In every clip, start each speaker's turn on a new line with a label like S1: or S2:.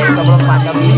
S1: Sebelum pandemi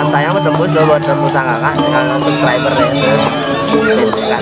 S1: nyatanya mah tembus loh buat tembus angka subscriber ya itu kan.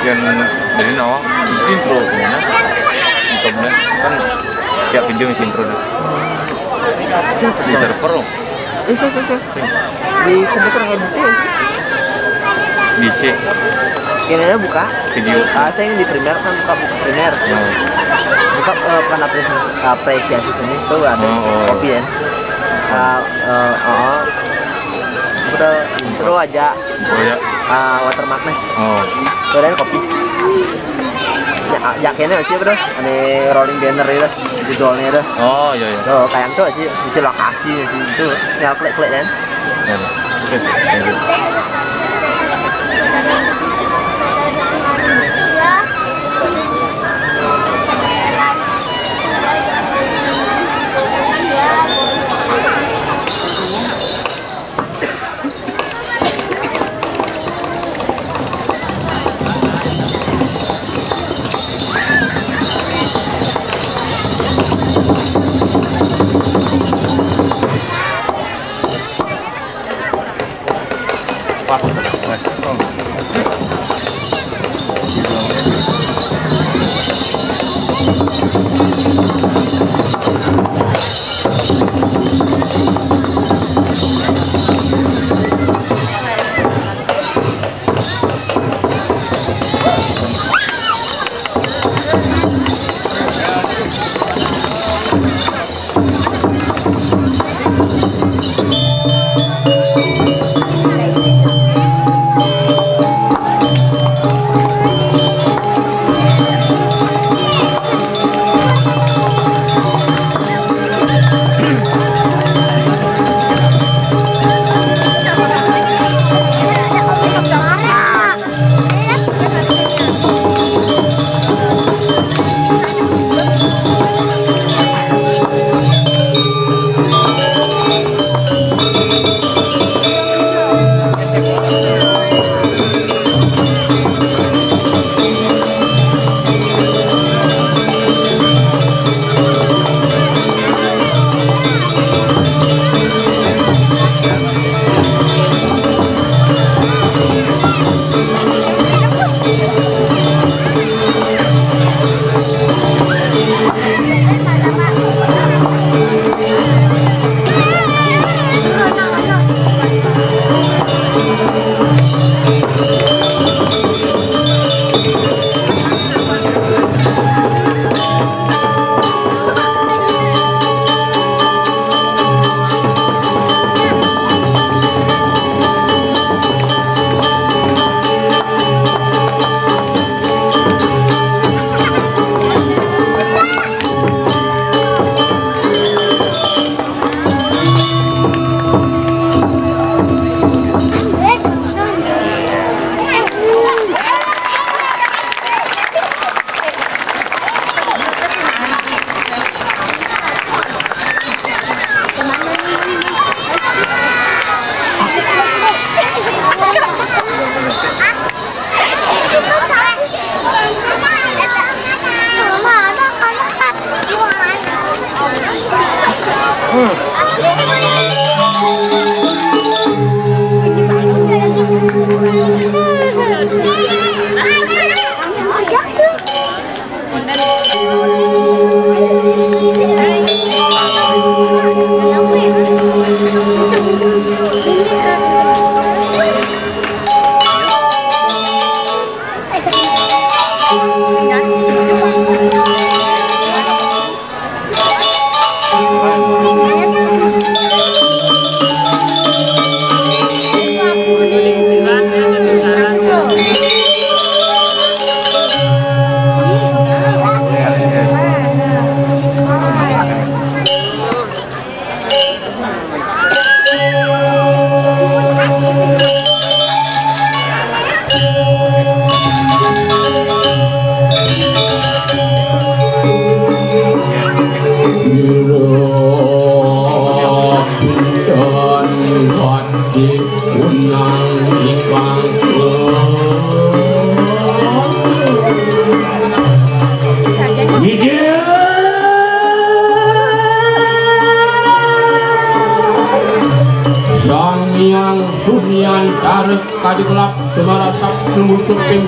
S2: Yang dari nawang intro mana untungnya kan tiap video intro di server loh
S1: Di komputer nggak bisa ya?
S2: di C
S1: Kayaknya buka
S2: video
S1: saya yang di Premiere kan buka Premiere buka bukan apresiasi seni tuh ada kopi ya udah intro aja watermarknya keren kopi ya kayaknya sih bro ini rolling banner itu judulnya itu
S2: iya
S1: tuh kayak tuh sih isi lokasi sih itu tinggal klik kan
S2: pas
S3: Kadigelap semarasap semusuk tim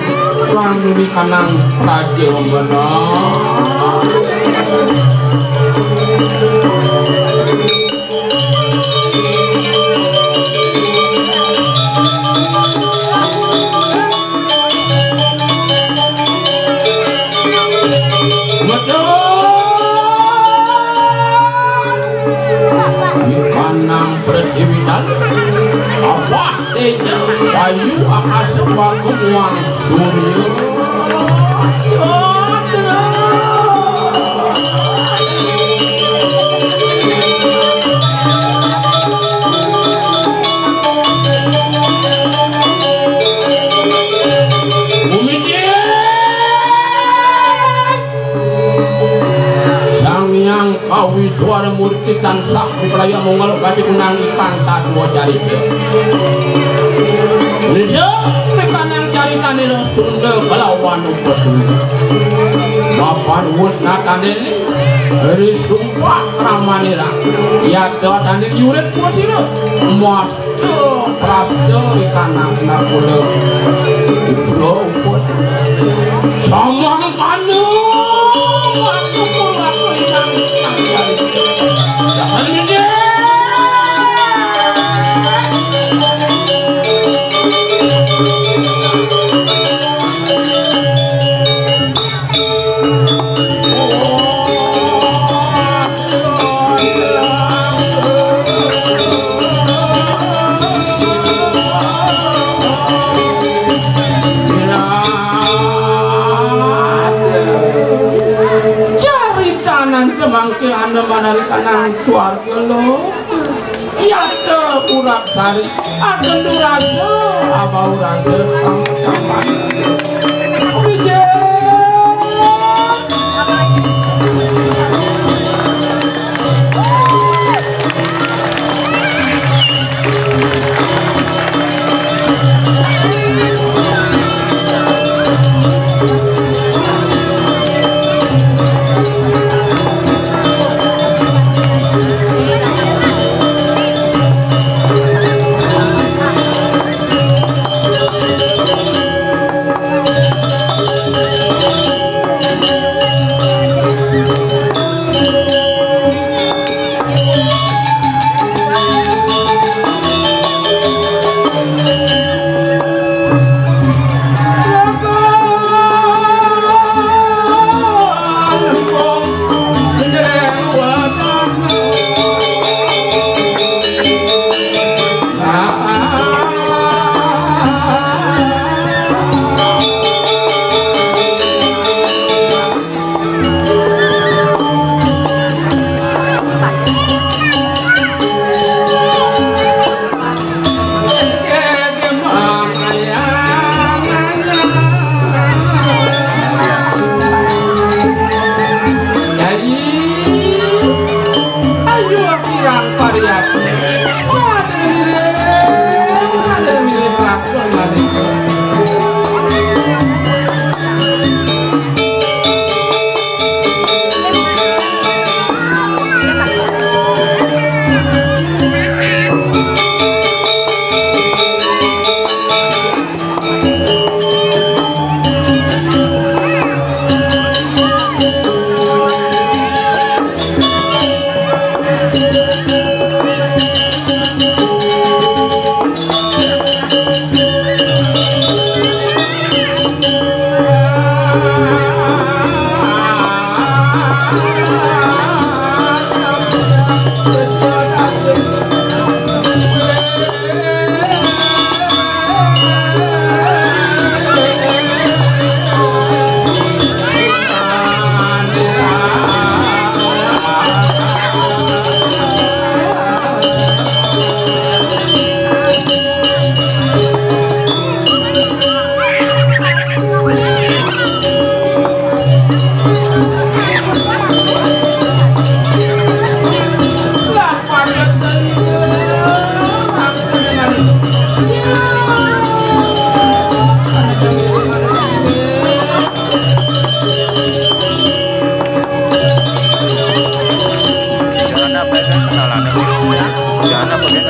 S3: perang demi kanang Raja menang. Kanang pertiwisan Abah teja Bayu akasa waktu uang surya kawi suara murti tansah dipelaya mongol gadi kunang ikan tadua carita Nisa mereka nang carita nila Sunda kelawan upasunda Mapan wusna tandeli dari sumpah ramanira Yata tandeli yuret puasira Mas prasto ikan nang nakula Itu lo upasunda Samang kanu Aku aku ikan Jangan ini mangke anda manarikan nang suarga lo iya te urak sari akan durasa abau rasa kapan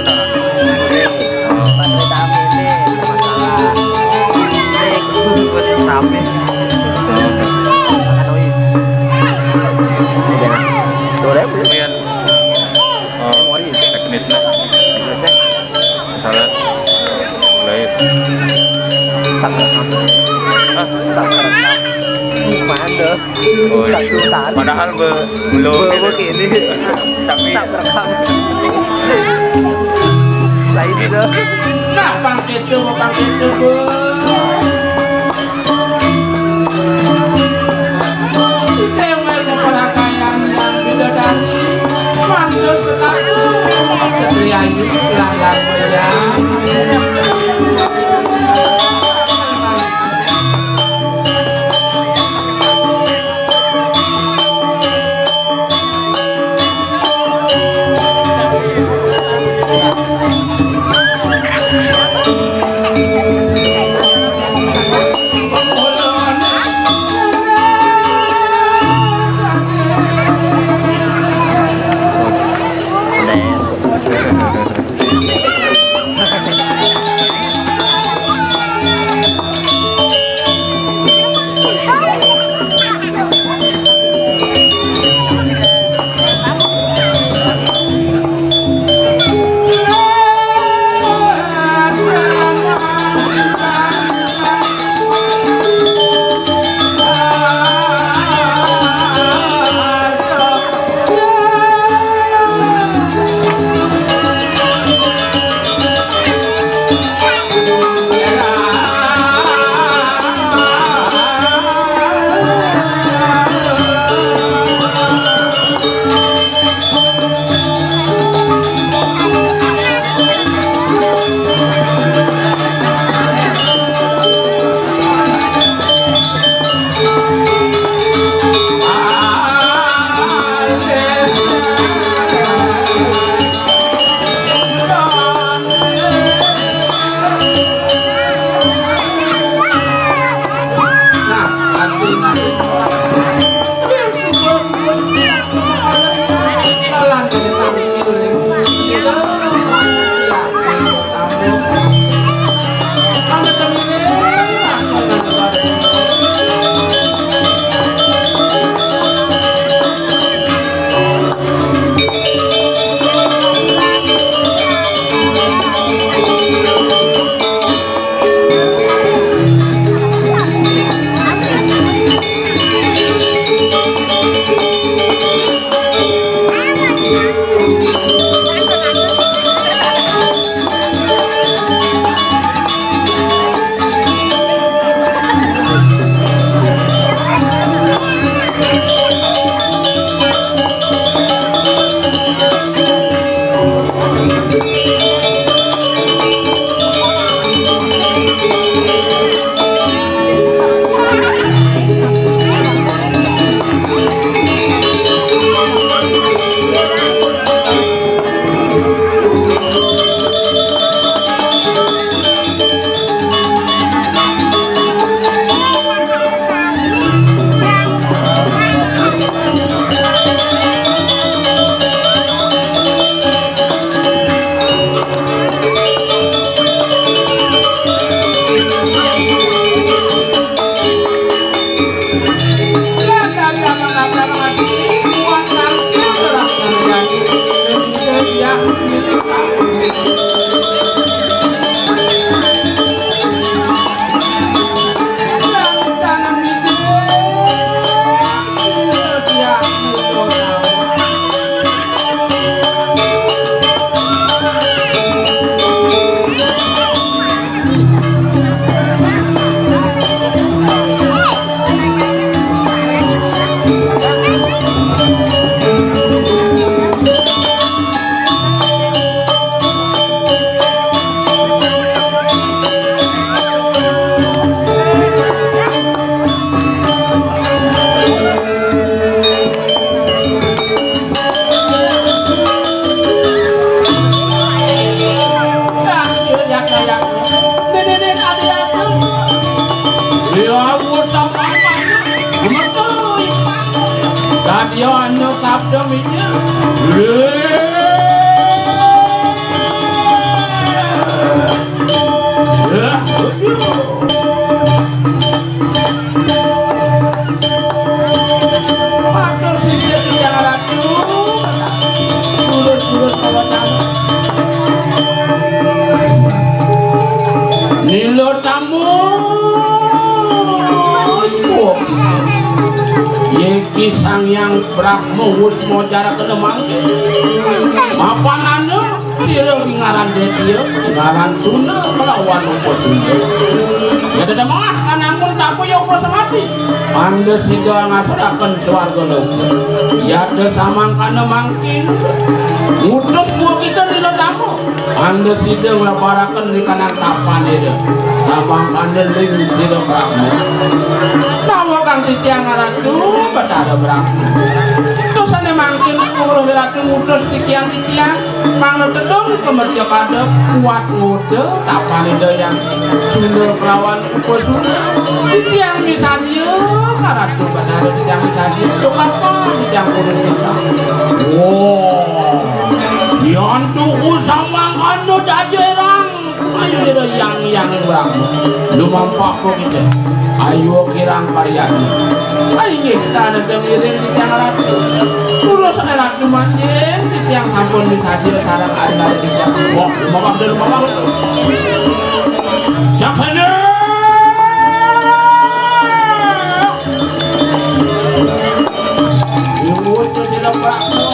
S2: kenal.
S1: Baterai tapi ini masalah. Ini buat tapi. Anois. Jangan. Tuh deh.
S2: Kemudian teknisnya misalnya mulai
S1: Sakrekam. Gimana?
S2: oh, padahal belum
S1: begini.
S2: tapi
S1: Sakrekam. Lain itu.
S3: Nah, pakai itu, Bu. Kita yang main perangkaian yang bidadari, manggil sekali, Satria ini pelan-pelan ya.
S1: Sabda minyak
S3: Isang yang Brahma wis mocara kena mangke. Mapanane sira ngaran dia ngaran Sunda kelawan upo Sunda. Ya dada mangah kanamun tapu ya upo samati. Anda sida ngasuraken swarga neraka. Ya ada samangkana mangkin. Ngutus buah kita di tamu. Anda sida nglaparaken di kanan tapan dia. Samangkana ling sida Brahma. Nawa kang titiang ratu Bathara Brahma. Tusane mangkin kulo ratu ngutus titiang-titiang manglo tedung kemerja pada kuat ngode tapane yang Sunda kelawan upo Sunda. Titiang misalnya ratu Bathara titiang misalnya lho apa titiang kulo kita. Wow. Yan tuku samangkana dajerang. Ayo deda yang Brahma. Lumampak ko kita. Ayo kirang pariani. Ayo kita ada dengirin di tiang ratu. Urus ratu manjing di tiang sampun bisa dia sarang ada di tiang. Wah, mabak dulu mabak. Siapanya? Ibu itu tidak Brahma.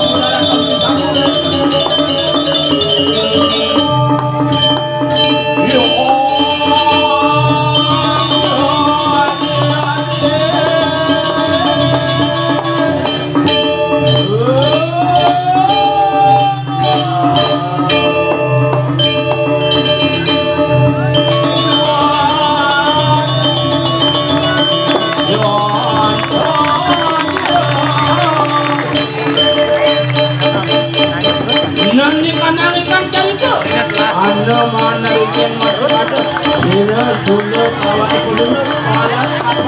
S3: Anda mana bikin masuk ada Sina Sunda kawan kudu kawan apa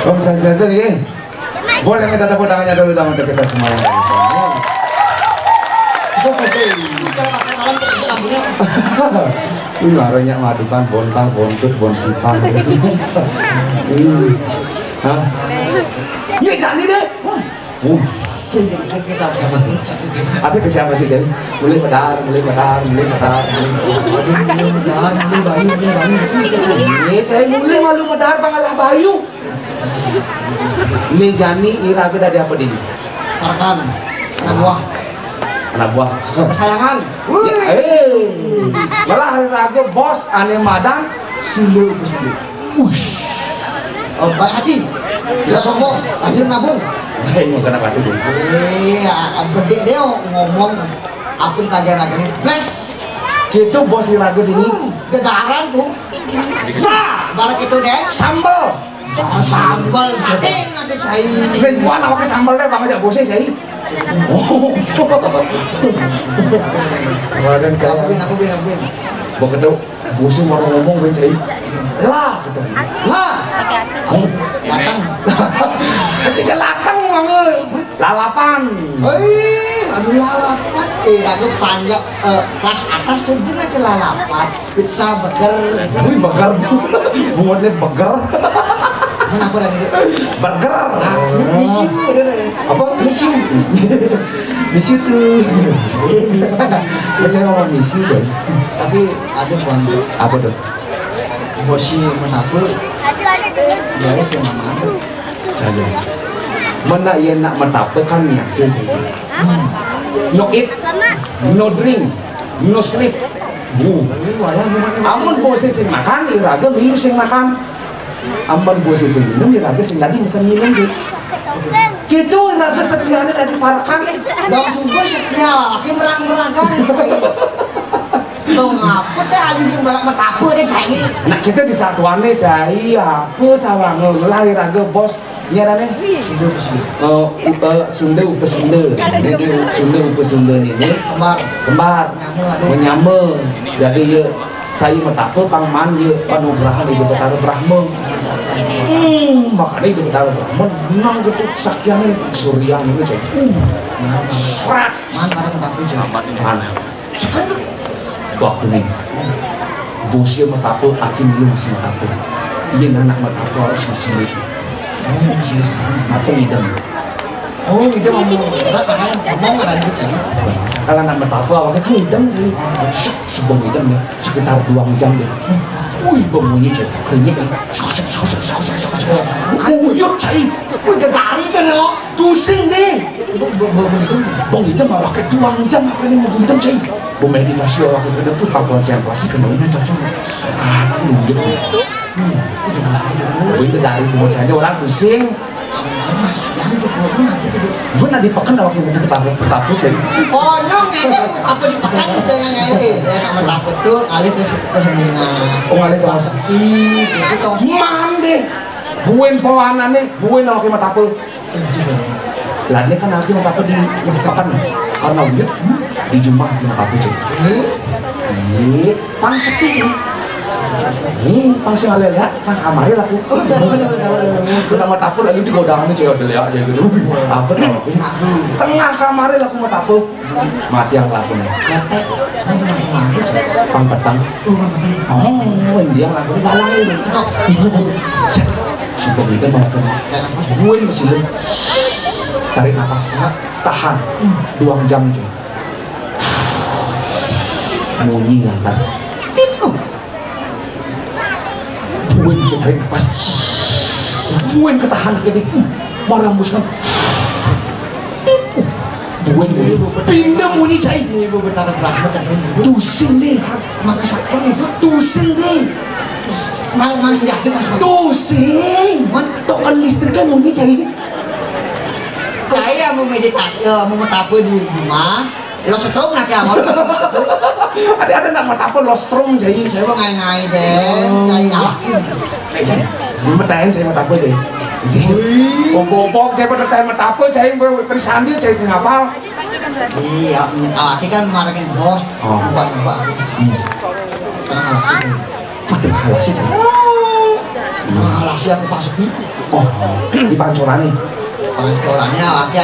S4: Om Swastiastu nih. Boleh minta tepuk tangannya dulu dong untuk kita semua. Ini warnanya madukan bontang, bontut, bonsipang. Hah? Ini cantik deh. Tapi ke siapa sih jadi? Mulai medar. Ini saya mulai malu medar pangalah bayu. Ini Jani ira ke dari apa dia?
S5: Tarkan,
S4: anak buah.
S5: Kesayangan.
S4: Malah hari raga bos ane madang
S5: Sulu. Oh, baik hati. Tidak sombong, rajin nabung.
S4: Baik mau kena pati dulu.
S5: Gede dia ngomong apa kajian ini. Bless.
S4: Gitu bos raga ini.
S5: Gedaran tuh. Sa, balik itu deh.
S4: Sambal.
S5: Sambal sate nanti saya.
S4: Ben buan awake sambalnya bang aja bosnya saya. Oh. Kemarin
S5: Aku bin.
S4: Bok itu bosnya mau ngomong ben saya. Lah gitu.
S5: Lah. Latang.
S4: Jika latang mangel. Lalapan.
S5: Aduh lalapan. Aku panjang kelas atas tuh juga ke lalapan. Pizza burger.
S4: Wih burger. Buatnya burger.
S5: Mana apa tadi?
S4: Burger.
S5: Misiu.
S4: Apa? Misiu tuh. Macam orang misiu kan?
S5: Tapi ada buang.
S4: Apa tuh?
S5: Bosi menapu. Dia sih mama.
S4: Saja. Mana ia nak mentape kan biasa saja. No eat, no drink, no sleep. Amun bose sing makan, iraga minum sing makan. Amun bose sing minum, iraga sing tadi bisa minum gitu. Gitu iraga setianya dari parakan.
S5: Langsung gue setia, laki merang-merangkan. Lo ngapa teh aja yang balak mentape deh kayak ini.
S4: Nah kita di satuannya cai apa tawang lahir raga bos nyarane Sunda upes Sunda ini Sunda upes Sunda ini kembar menyama jadi ya saya mentape pangman ya panugrahan itu Bathara Brahma makanya itu Bathara Brahma menang gitu saktiannya surya ini cai serat
S5: mana mentape
S4: mana waktu nih bosnya mentape akhir belum masih mentape iya anak mentape harus masih apa idam
S5: Oh, itu ngomong berat makanya ngomong kan gitu.
S4: Kalau nama tahu awalnya kan idem sih. Sebelum idem ya sekitar 2 jam deh. Wih, bunyi aja. Kayaknya kan. Kuyuk cai.
S5: Wih, dari kan lo.
S4: Pusing deh. Bang idem awak ke 2 jam makanya mau idem cai. Meditasi awak ke depan tuh konsentrasi kembali terus. Nunjuk. Itu dari semua saja orang pusing. Gue nanti dipekan awak yang takut jadi.
S5: Oh, nyong apa dipekan jangan ngene. Nama takut tuh alih ke semuanya.
S4: Oh, alih ke masa.
S5: Itu tong.
S4: Mande. Buen pawanane, buen awak yang takut. Lah ini kan aku mau di pekan karena udah di Jumat yang takut jadi. Pang sepi sih. Pangsi ngaliat ya, kan kamari lah aku. Pertama tapur lagi di godangan cewek dulu ya, gitu. Tapur kalau tengah kamari lah aku mau tapur. Mati yang laku nih. Pang petang. Oh, dia laku di balang ini. Sudah gitu banget kan. Gue masih lu. Tarik nafas, tahan 2 jam cuy. Munyi ngantas. Buen kita tarik nafas. Buen ketahan kiri. Merembuskan. Buen deh. Pindah munyi cai.
S5: Ini ibu betara berapa kan?
S4: Tusing deh.
S5: Maka sakit itu
S4: Tusing deh.
S5: Mas yakin mas.
S4: Tusing. Token listrik kan munyi cai.
S5: Saya mau meditasi, mau metapo di rumah. Lo setrum nak ya, mau.
S4: Ada nak metapo lo strom jadi.
S5: Saya mau ngai deh, saya yakin.
S4: Metahin saya metapo jadi. Pokok saya metahin metapo saya bersandil saya ngapal.
S5: Iya, awaki kan marahin bos. Ubah.
S4: Betul halasi jadi.
S5: Halasi aku pas sepi.
S4: Oh, di pancoran nih.
S5: Pancorannya awaki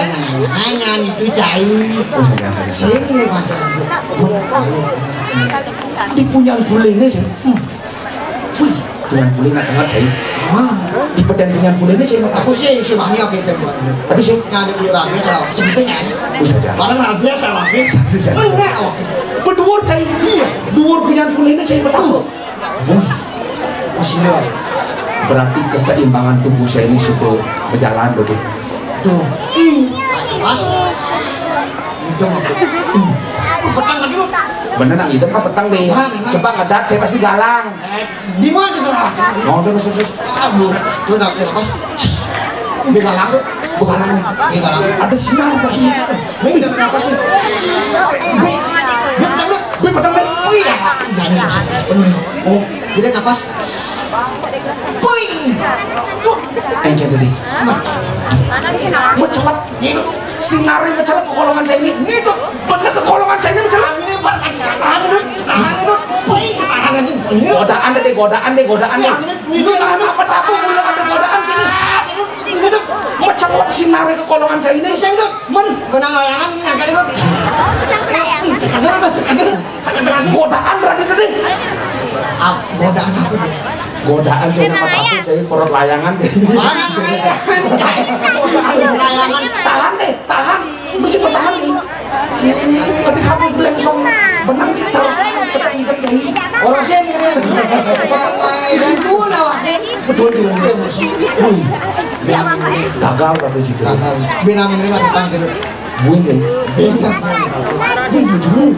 S5: hanya itu cai. Sini pancoran.
S4: Di punya bulenya sih. Wih, punya bulenya tengah cai. Di pedang punya bulenya sih.
S5: Aku sih bani oke tempat.
S4: Tapi sih
S5: Ngada beli rabi saya cepetnya.
S4: bisa jalan.
S5: Barang rabi saya lagi.
S4: Berdua cai. Iya. Dua punya bulenya cai pertama. Wih,
S5: Masih lo.
S4: berarti keseimbangan tubuh saya ini sudah berjalan betul.
S5: Tuh. Pas. Itu petang lagi lu.
S4: Bener nang itu kan petang deh. Coba ngedat saya pasti galang.
S5: Di mana tuh?
S4: Oh, udah sus.
S5: Lu nak lepas. Udah galang lu.
S4: Bukan galang.
S5: Ini galang.
S4: Ada sinar tadi.
S5: Ini udah kenapa sih? Petang lu.
S4: Petang deh.
S5: Oh iya. Jangan sepenuh. Oh, dia napas. Puing. Tuh.
S4: Yang tadi. Mencelap. Sinarnya mencelap ke kolongan saya ini.
S5: Itu
S4: bener ke kolongan saya ini mencelap.
S5: ini tahan itu. Puing. Tahan itu.
S4: Godaan deh. Itu sama apa tahu mulai ada godaan gini. Mencelap sinarnya ke kolongan saya ini.
S5: Saya itu. Benang layangan ini agak itu. Sekadar lagi.
S4: Godaan berarti tadi.
S5: Godaan apa?
S4: Godaan saya nama tahu saya korot layangan.
S5: Godaan layangan.
S4: Tahan. Mencoba tahan nih. Ketika habis belengsong benang terus petang hitam jadi.
S5: Orang saya ini dan pula wakil.
S4: Betul sih. Gagal berarti sih.
S5: Bina menerima tentang gitu.
S4: Buing kan? Buing betul.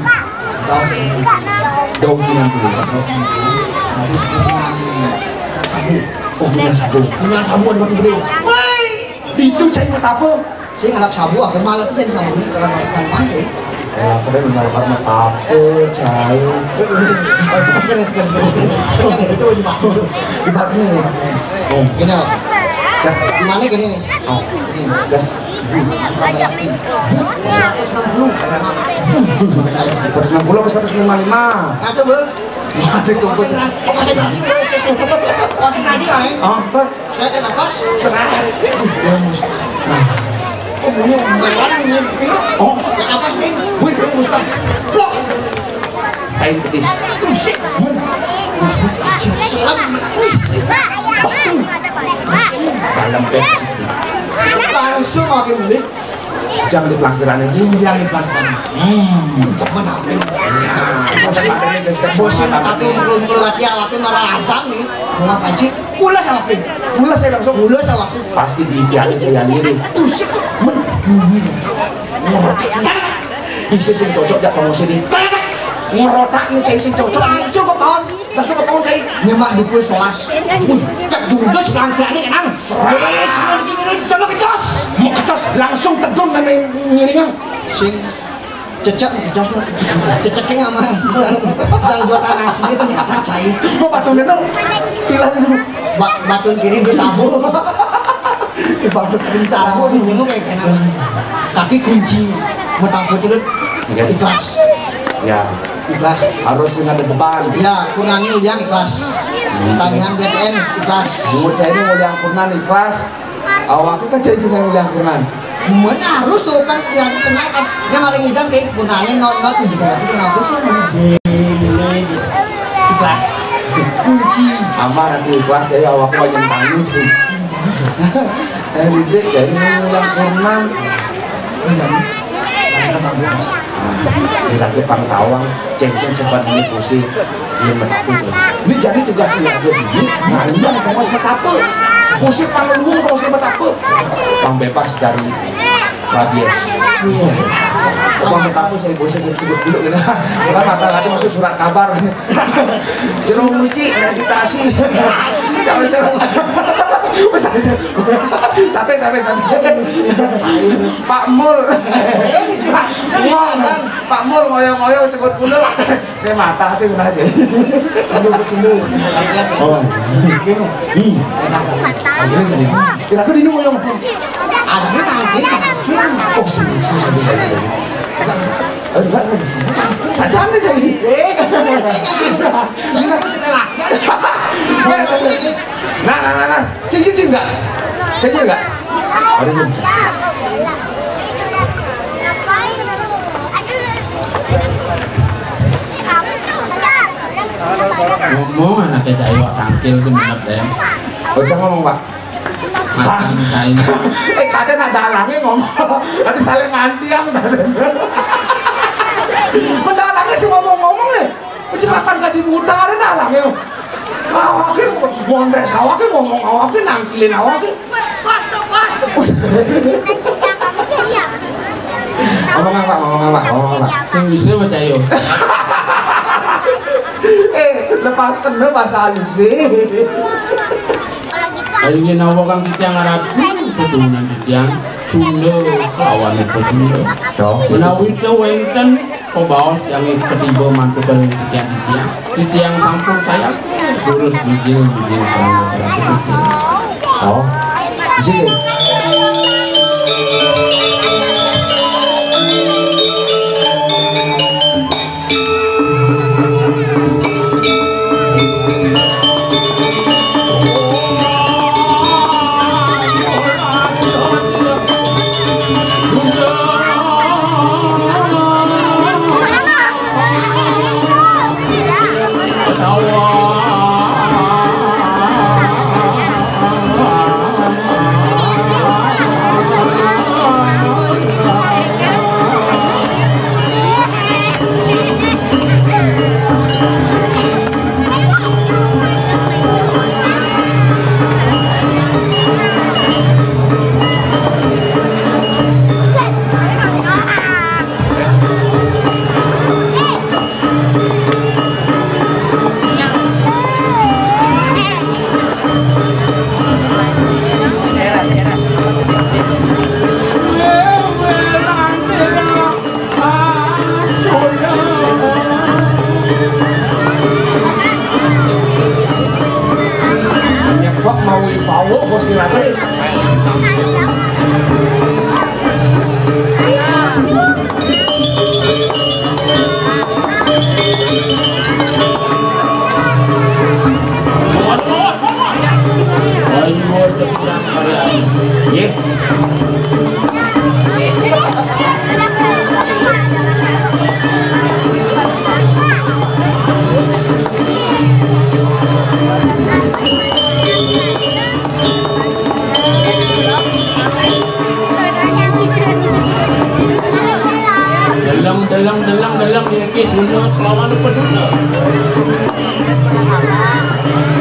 S4: Daun yang dulu. Oh, punya sabu.
S5: Punya sabu ada batu gede.
S4: Itu cai apa?
S5: Saya ngalap sabu, akhir malam itu jadi sabu ini karena makan pancing.
S4: Apa deh mengalap apa? Cai.
S5: Sekarang itu di batu.
S4: Di batu. Oh,
S5: gini. Di mana gini nih?
S4: Oh, just.
S5: 160.
S4: 160 ke 155.
S5: Kata bu.
S4: Ada tuh.
S5: Konsentrasi lah ya.
S4: Apa?
S5: Saya kan nafas.
S4: Serah.
S5: Oh, bunyi malam bunyi.
S4: Oh,
S5: yang nafas nih.
S4: Wih,
S5: Ustaz. Blok.
S4: Air pedis.
S5: Tusik. Selam. Wis.
S4: Dalam pedis.
S5: Langsung makin beli.
S4: Jangan di pelanggaran ini.
S5: Yang di pelanggaran. Untuk menampil.
S4: Bosin
S5: tapi belum lagi awaknya marah ajang nih. Mau ngapain sih? Pulas awaknya.
S4: Pulas saya langsung.
S5: Pulas awaknya.
S4: Pasti diipiakin saya lirik.
S5: Buset tuh.
S4: Bisa sing cocok gak kamu sini. Ngerotak nih saya sing cocok.
S5: Langsung ke pohon.
S4: Langsung ke pohon saya.
S5: Nyemak dukul soas. Cek dulu pelanggaran ini kan. Terus semua dikirim coba kecos.
S4: Mau kecos langsung tedung dan ngiringan.
S5: Sing cecek kecos ceceknya sama sang buatan asli ternyata saya.
S4: Mau batun itu tilang itu.
S5: Batun kiri di sabu. Batun kiri sabu di gunung kayak kenal. Tapi kunci betangkut itu ikhlas.
S4: Ya,
S5: ikhlas.
S4: harus ingat depan.
S5: Ya, kurangi yang ikhlas. Tagihan BTN ikhlas.
S4: Menurut saya ini mulia kurnan ikhlas. Awaknya kan saya juga mulia kurnan.
S5: Mana harus tuh kan yang kenal pas dia maling idam kayak kunannya not juga itu kenapa sih bele ikhlas. Kunci.
S4: Amar aku ikhlas ya awaknya yang tanggung sih. Didik jadi mulia kurnan. Kita ke Pangkawang, cengkeng sempat ini posisi ini jadi tugasnya aku ini. Nah ini yang mau apa? Posisi Pangeluang mau apa? Pang bebas dari rabies. Pang apa saya bosan disebut dulu gitu. Karena mata-mata masuk surat kabar. Jeruk muci, meditasi. Sampai Pak Mul Pak Mul ngoyo-ngoyo cekut bulu ini mata hati guna aja kira-kira ini ngoyo
S5: ada nanti
S4: oh sini saja nih jadi nah cing enggak ada belum
S3: ngomong anaknya jaya wak tangkil itu bener deh
S4: bocah ngomong pak
S3: matang kain
S4: kadang ada alangnya ngomong nanti saling nganti yang mendalangnya sih ngomong-ngomong nih kecelakaan gaji buta ada alangnya awaknya mondres awaknya ngomong awaknya nangkilin awaknya ngomong apa
S3: yang bisa baca yo
S4: lepaskan deh bahasa halus sih
S3: akhirnya nawa kang kita ngarap keturunan yang Sunda lawan itu Sunda menawi itu wenten pembawas yang ketiga mantu dari tiang sampul saya terus bijil sama
S4: oh di sini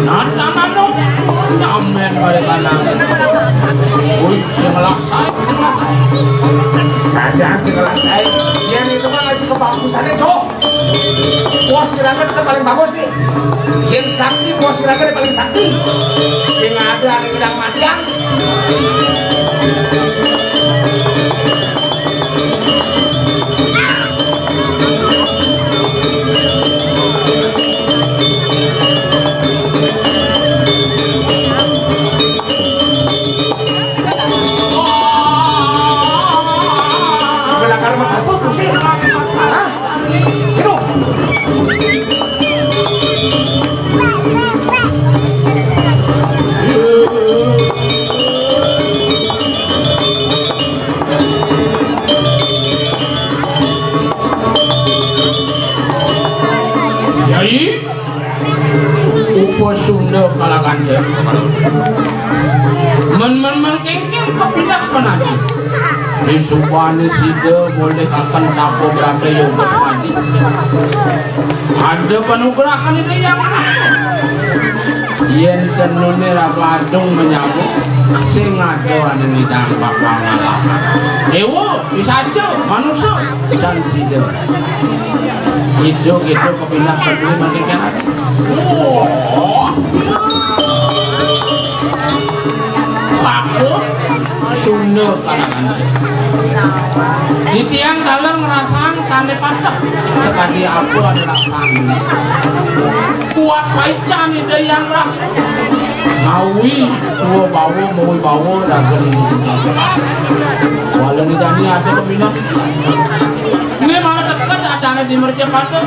S3: Nano nyamen pada kanang. Wih, selesai.
S4: Saja selesai. Yang itu kan lagi kebagusannya, Cok. Puas gerakan itu paling bagus nih. Yang sakti puas gerakan paling sakti. Sehingga ada yang bidang matian.
S3: Sunda kalangan dia men kengkeng kepinak penadi di subhani sida boleh akan tapo berada yang bermadi ada penugrahan itu yang yen cenune ragadung menyambut sing ada ane nidang bakal ngalah dewa bisa aja manusia dan sida hidup itu kepinak peduli makin lagi. Takut Sunda kalangan di tiang dalam ngerasakan sande patah sekali aku adalah kami kuat paican ide yang rah mawi tua bawa dagang ini walau di tadi ada peminat ini malah dekat ada di mercepatu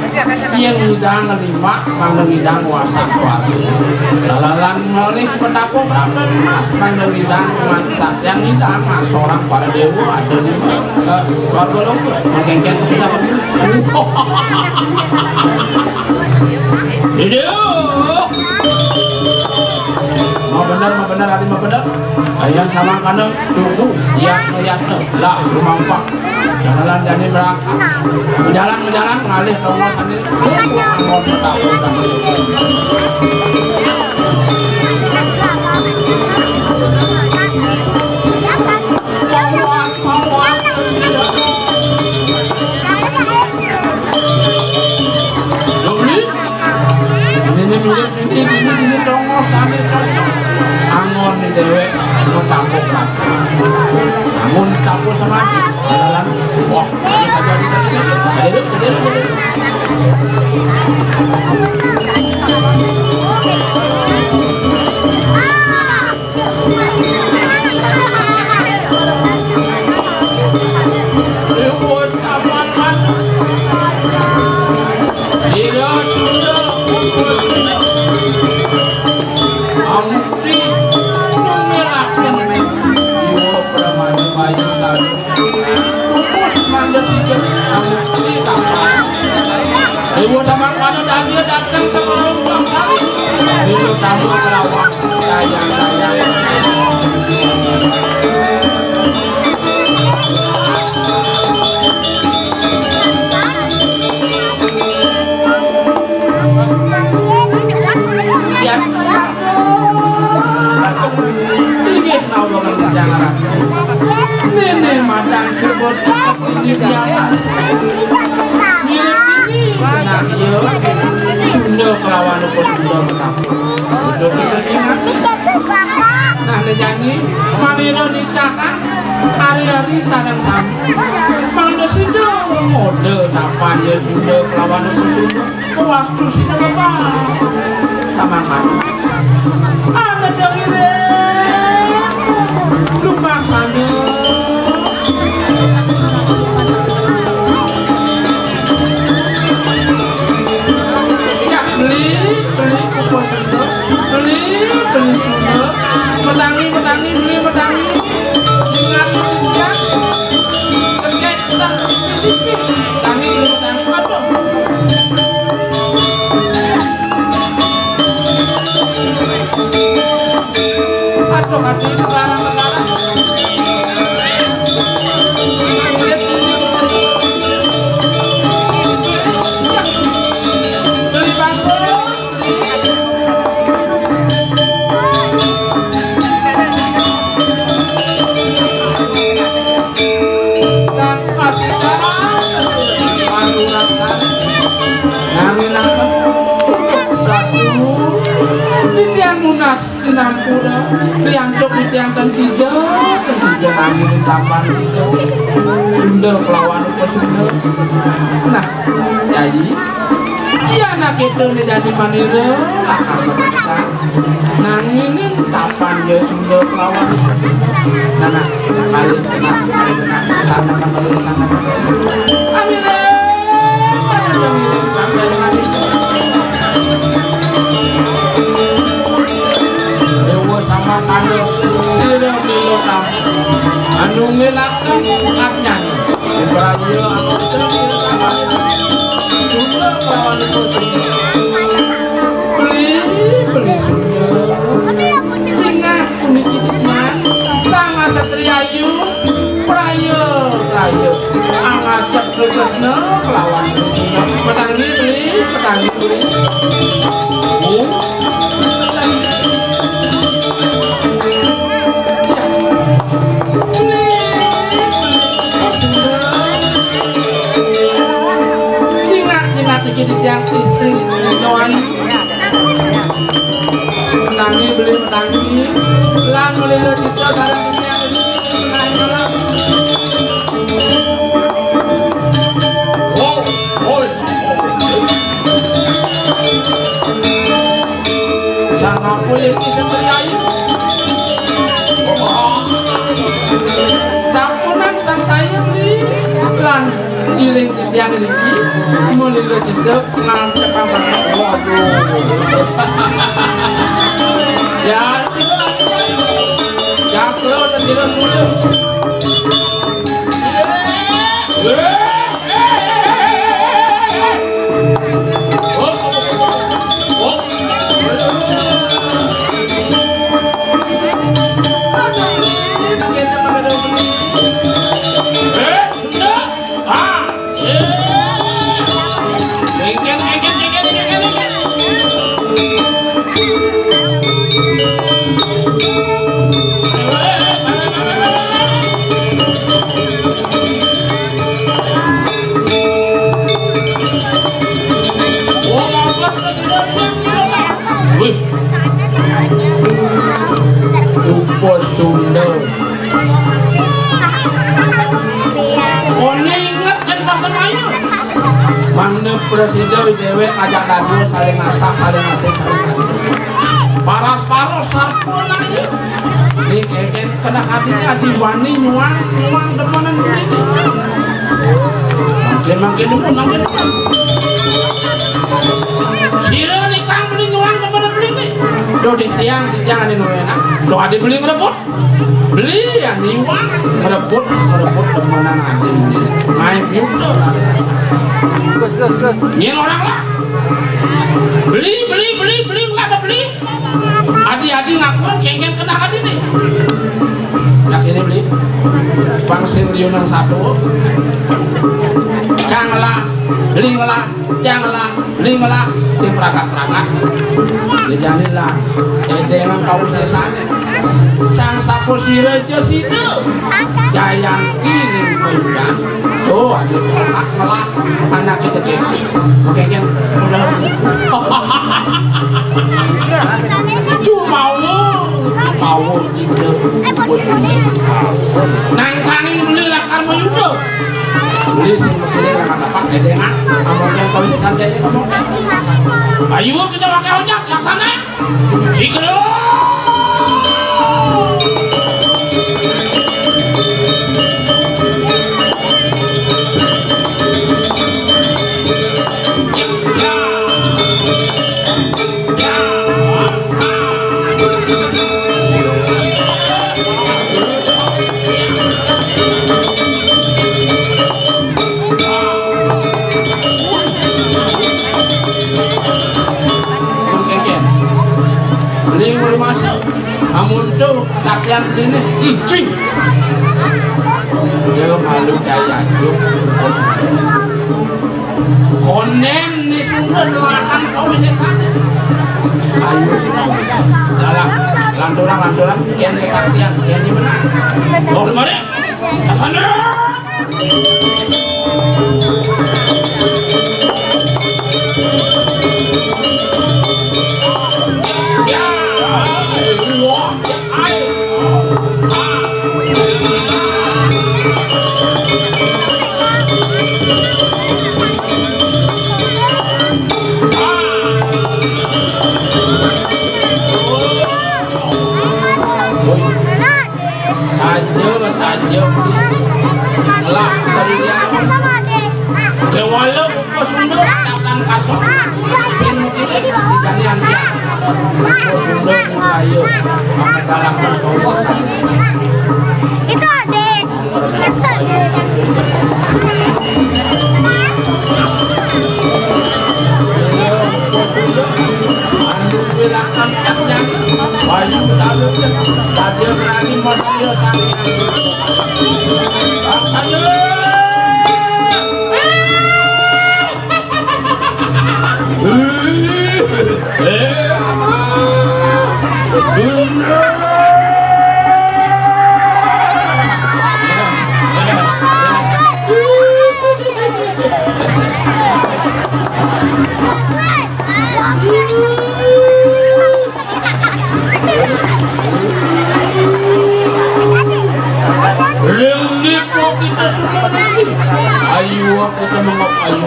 S3: yang hidang lima mang hidang kuasa suatu lalalan melih petapung berapa mas mang hidang mansak yang hidang mas seorang para dewa ada di keluarga lo mengkengkeng tidak mau benar hati mau benar ayam sama kanan tunggu ya lah rumah pak jalan jadi berangkat menjalan ngalih tongol sendiri mau ini tongol sendiri cocok angon nih dewek mau campur namun campur sama hati jalan wah jadi ibu sama kamu dia datang ke pulau kami itu tamu kelawak sayang ya ini tahu bakal jangan nenek matang sebut ini dia nah iya Sunda kelawan apa Sunda menakut hidup itu ingat nah nyanyi maniro disahkan hari-hari sarang tamu mangga Sunda mode tapanya Sunda kelawan apa Sunda wastu Sunda bapak sama kamu ada dengire lupa sana petangi ingat ya kegiatan tangi aduh hati negara beli bangku di tiang lunas di nampura tiang cok di tiang dan sida nangin tapan Sunda kelawan ke Sunda. Nah jadi iya anak itu nih jadi manira lakar mereka nanginin tapan ya Sunda kelawan ke Sunda. Nah kali kena sana kan baru sana amire Dewa sama kado sira pilotam anu ngelakan nyanyi Ibrahim aku terus sama Sunda kawan beli Sunda singa kuning cicitnya sama satria yu prayo angajak berketna kelawan Sunda petang beli jadi yang istri doan menangi beli menangi lan melilo cito barang yang menangi malam sang apa yang disetriai sampunan sang sayang di lan iring yang ini melilo cito ngan cepang banget waduh ya kalau dan tidak sudah Tumpul Sunda. Kone inget kan makan ayo. Mana presiden dewe ajak dadu saling masak, saling ngasih. Paras-paros sarpun aja. Nih eken kena hatinya diwani nyuang depanan begini. Makin depan. Sira nih kang beli nyuang depanan begini. Do di tiang ada enak. Do ada beli merebut. Beli yang nyuang merebut depanan ade. Main biudo ada. Gus. Nyen orang lah. Beli ada beli. Adi ngaku kengken kena hati nih. Nah ini beli. Pangsil liunang satu. Canglah, linglah, tim perakat. Dijadilah, jadi dengan kau sesane. Sang sapu sirejo situ, jayan kini koyudan. Tuh ada perakat ngelah, anak kecil. Oke kan, udah. Mau itu nangkangi beli lakar mayudo beli sebetulnya lakar dapat edengan ngomongnya kalau santai ngomongnya ayo kita pakai ojek laksana sikro namun tuh latihan ini icing dia malu kayak yuk konen nih sudah lakan kau bisa sana ayo lanturan kian latihan kian gimana mau kemana ke sana ya tajam lah dari dia kewala Sunda takkan kasong jadian dia Sunda ayo maka dalam kau
S6: itu adek
S3: Andu bilangkan katnya banyak salut tadi berani masih sampai kita sudah nanti ayo kita mengapain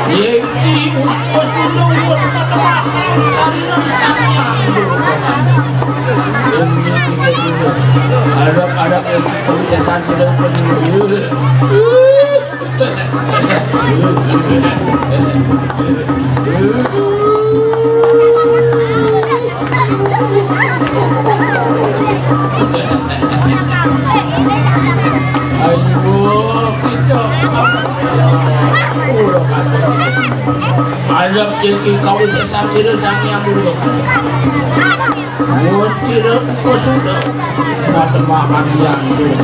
S3: Yeki upas sudah upas pada ada yang kebiasaan sudah ada yang kau sesat yang dulu tidak sudah mata makan yang dulu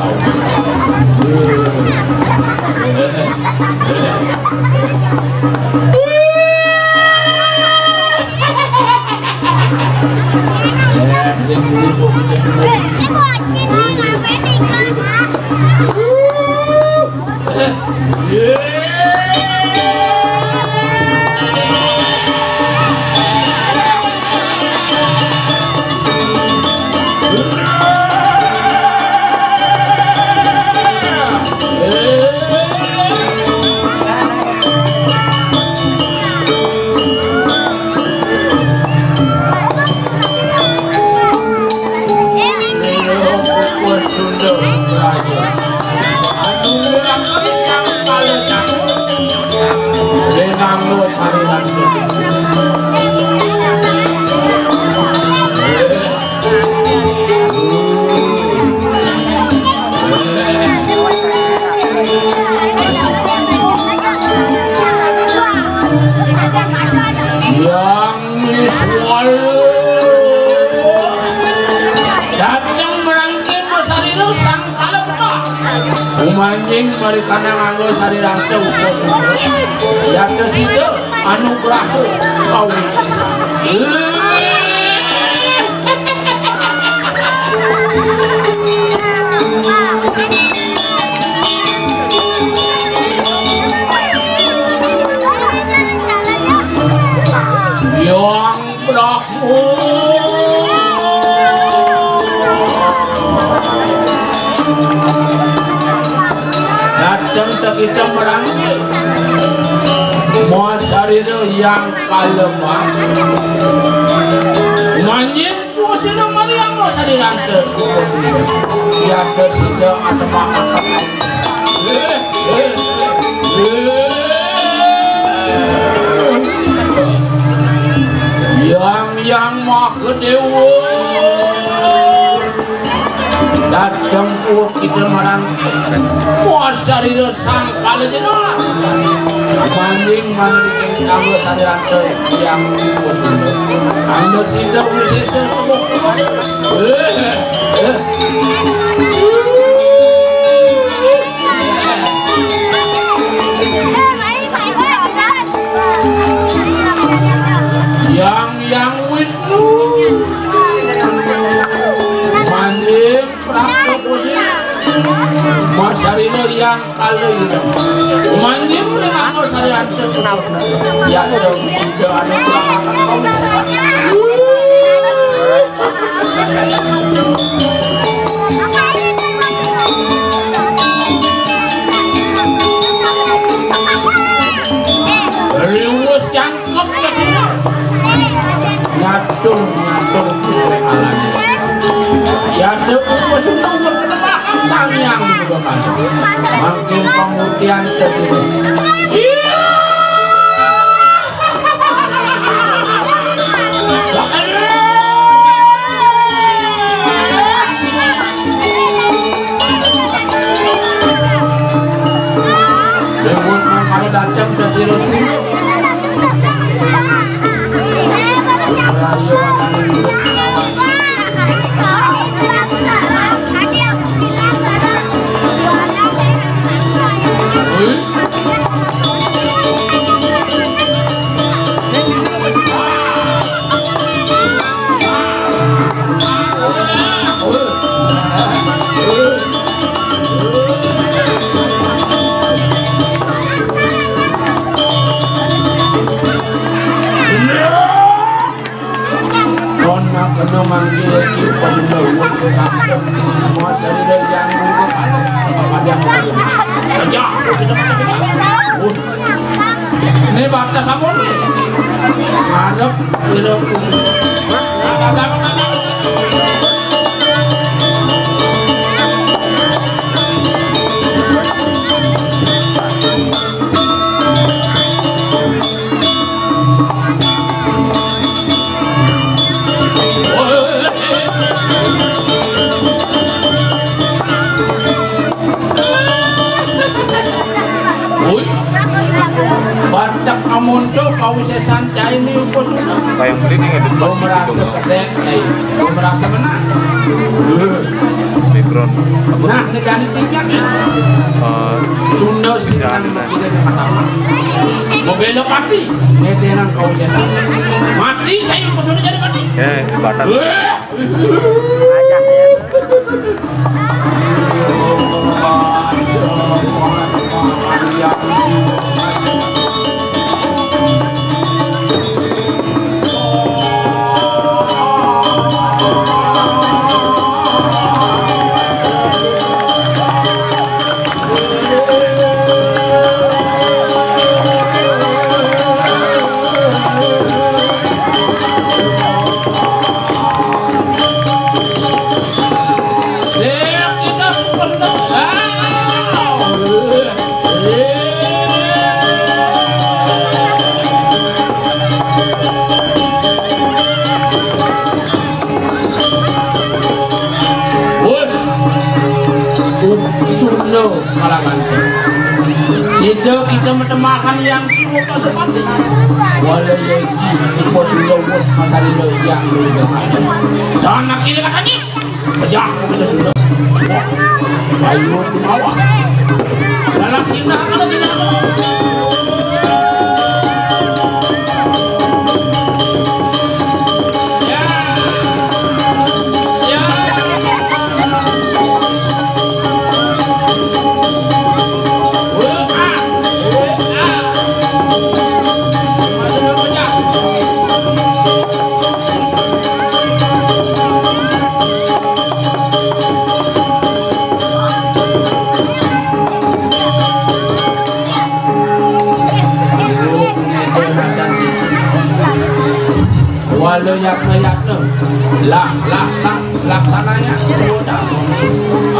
S3: Manjing mereka nganggo sari rante ukur ya kesitu anugerah kau yang berahmu datang kita merangkul mau cari yang kalemah manjing mau cari mari yang mau cari rantai ya kesitu ada makan yang maha dewa datang pun kita merangkul puasa di sang kali jenak banding mana dikeng kamu tadi rantai yang pusing anda tidak bisa sebut yang Wisnu banding praktek pusing masarina yang kali manjing dengan masari antar ya tidak ada pelanggan riwus jangkep ke sini ngatur alami. Ya tuh Sunda buat ketebakan tangyang juga kan. Makin pemutihan tertidur. Lewat kalau datang dari Rasul. Kena manggil kita semua semua dari yang dulu apa dia aja ini batas kamu nih ngadep hidup banyak kamu tuh kau bisa sancai ini upos sudah.
S2: Kayak beli nih ada
S3: Kau merasa kedek, kau merasa menang.
S2: Mikron.
S3: Nah, negara tingkat ya. Sunda sedang berkira kata. Mau belok mati, ngeteran kau jadi. Mati saya upos sudah jadi mati.
S2: Batal.
S1: Ajak ya. Itu kita menemakan yang semua seperti walau yang kita sudah buat masalah yang dulu dan nak ini katanya sejak kita sudah ayo tu bawa dalam cinta kalau tidak walau yang laksananya udah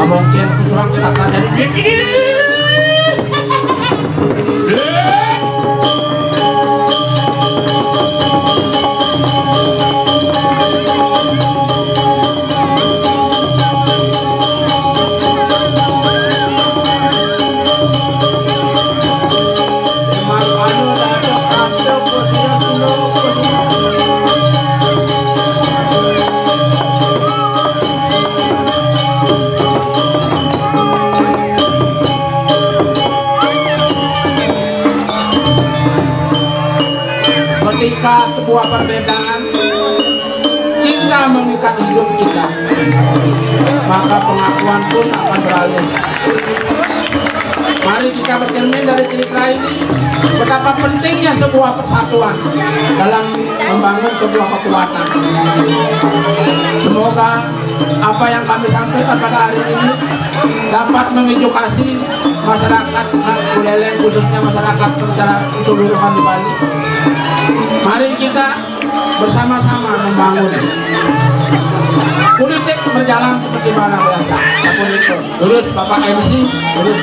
S1: mungkin kurang kata dari ketika sebuah perbedaan cinta mengikat hidup kita, maka pengakuan pun akan beralih. Mari kita bercermin dari cerita ini betapa pentingnya sebuah persatuan dalam membangun sebuah kekuatan. Semoga apa yang kami sampaikan pada hari ini dapat mengedukasi masyarakat Buleleng, khususnya masyarakat secara keseluruhan di Bali. Mari kita
S3: bersama-sama membangun politik berjalan seperti mana biasa. Apapun itu. Terus Bapak MC, terus.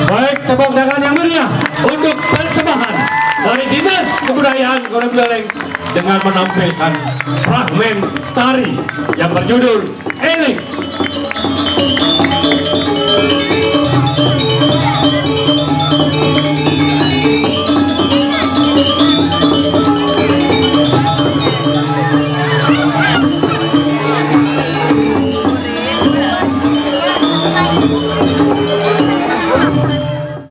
S7: Baik, tepuk tangan yang meriah untuk persembahan dari Dinas Kebudayaan Kota Buleleng dengan menampilkan fragmen tari yang berjudul Eling.